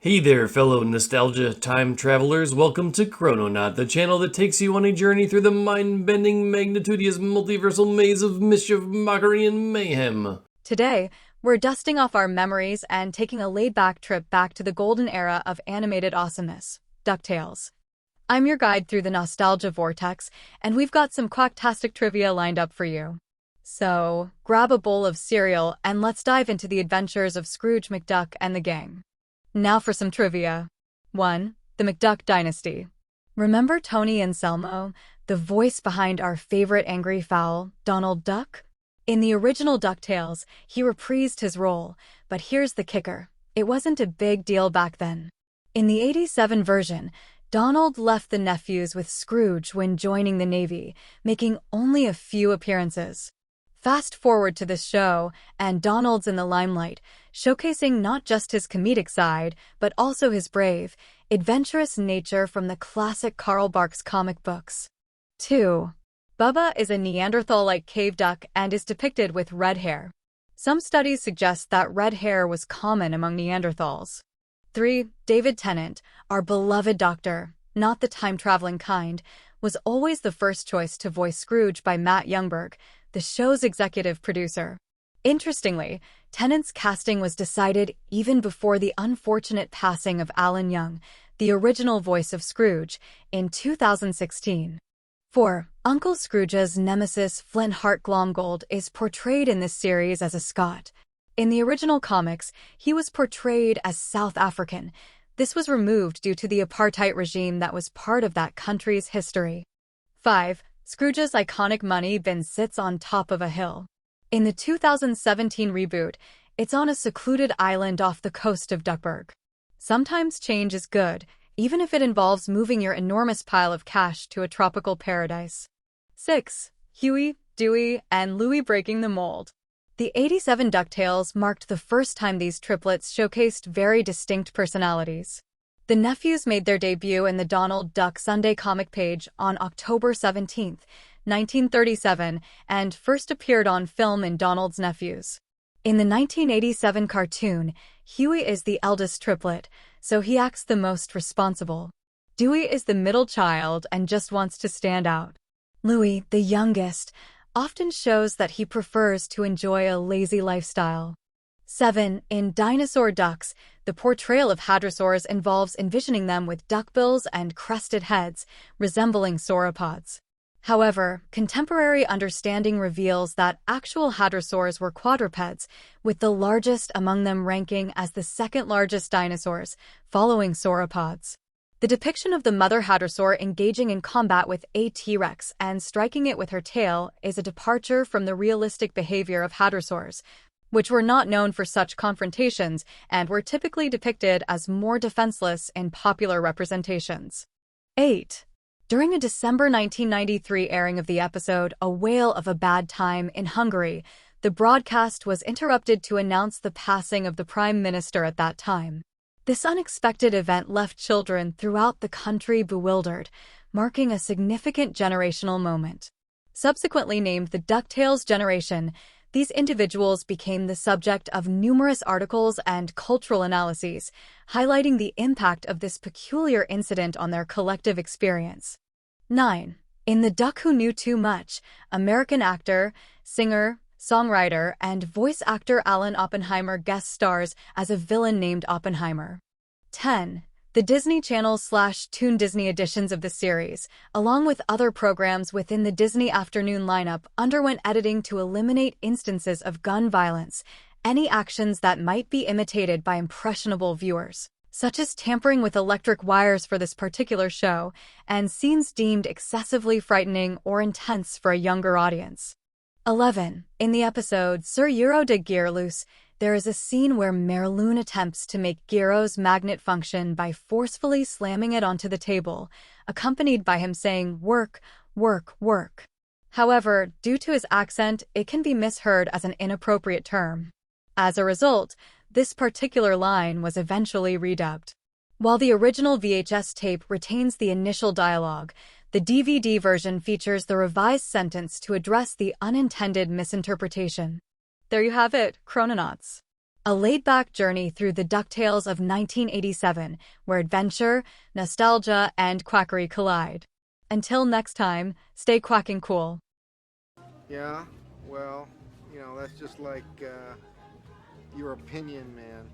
Hey there, fellow nostalgia time travelers. Welcome to Chrononaut, the channel that takes you on a journey through the mind-bending, magnitudious, multiversal maze of mischief, mockery, and mayhem. Today, we're dusting off our memories and taking a laid-back trip back to the golden era of animated awesomeness, Ducktales. I'm your guide through the nostalgia vortex, and we've got some quacktastic trivia lined up for you. So, grab a bowl of cereal and let's dive into the adventures of Scrooge McDuck and the gang. Now for some trivia. 1. The McDuck Dynasty. Remember Tony and Selmo, the voice behind our favorite angry fowl, Donald Duck? In the original DuckTales, he reprised his role, but here's the kicker. It wasn't a big deal back then. In the '87 version, Donald left the nephews with Scrooge when joining the Navy, making only a few appearances. Fast forward to this show, and Donald's in the limelight, showcasing not just his comedic side, but also his brave, adventurous nature from the classic Carl Barks comic books. 2. Bubba is a Neanderthal-like cave duck and is depicted with red hair. Some studies suggest that red hair was common among Neanderthals. 3. David Tennant, our beloved doctor, not the time-traveling kind, was always the first choice to voice Scrooge by Matt Youngberg, the show's executive producer. Interestingly, Tennant's casting was decided even before the unfortunate passing of Alan Young, the original voice of Scrooge, in 2016. 4. Uncle Scrooge's nemesis Flint Hart Glomgold is portrayed in this series as a Scot. In the original comics, he was portrayed as South African. This was removed due to the apartheid regime that was part of that country's history. 5. Scrooge's iconic money bin sits on top of a hill. In the 2017 reboot, it's on a secluded island off the coast of Duckburg. Sometimes change is good, even if it involves moving your enormous pile of cash to a tropical paradise. 6. Huey, Dewey, and Louie breaking the mold. The '87 DuckTales marked the first time these triplets showcased very distinct personalities. The nephews made their debut in the Donald Duck Sunday comic page on October 17, 1937, and first appeared on film in Donald's Nephews. In the 1987 cartoon, Huey is the eldest triplet, so he acts the most responsible. Dewey is the middle child and just wants to stand out. Louie, the youngest, often shows that he prefers to enjoy a lazy lifestyle. 7. In Dinosaur Ducks, the portrayal of hadrosaurs involves envisioning them with duckbills and crested heads, resembling sauropods. However, contemporary understanding reveals that actual hadrosaurs were quadrupeds, with the largest among them ranking as the second largest dinosaurs, following sauropods. The depiction of the mother hadrosaur engaging in combat with a T-Rex and striking it with her tail is a departure from the realistic behavior of hadrosaurs, which were not known for such confrontations and were typically depicted as more defenseless in popular representations. 8. During a December 1993 airing of the episode A Whale of a Bad Time in Hungary, the broadcast was interrupted to announce the passing of the Prime Minister at that time. This unexpected event left children throughout the country bewildered, marking a significant generational moment. Subsequently named the DuckTales generation, these individuals became the subject of numerous articles and cultural analyses, highlighting the impact of this peculiar incident on their collective experience. 9. In The Duck Who Knew Too Much, American actor, singer, songwriter, and voice actor Alan Oppenheimer guest stars as a villain named Oppenheimer. 10. The Disney Channel/Toon Disney editions of the series, along with other programs within the Disney Afternoon lineup, underwent editing to eliminate instances of gun violence, any actions that might be imitated by impressionable viewers, such as tampering with electric wires for this particular show, and scenes deemed excessively frightening or intense for a younger audience. 11. In the episode Sur Euro de Gearloose, there is a scene where Merloon attempts to make Gyro's magnet function by forcefully slamming it onto the table, accompanied by him saying, "Work, work, work." However, due to his accent, it can be misheard as an inappropriate term. As a result, this particular line was eventually redubbed. While the original VHS tape retains the initial dialogue, the DVD version features the revised sentence to address the unintended misinterpretation. There you have it, Chrononauts. A laid-back journey through the Ducktales of 1987, where adventure, nostalgia, and quackery collide. Until next time, stay quacking cool. Yeah, well, that's just like your opinion, man.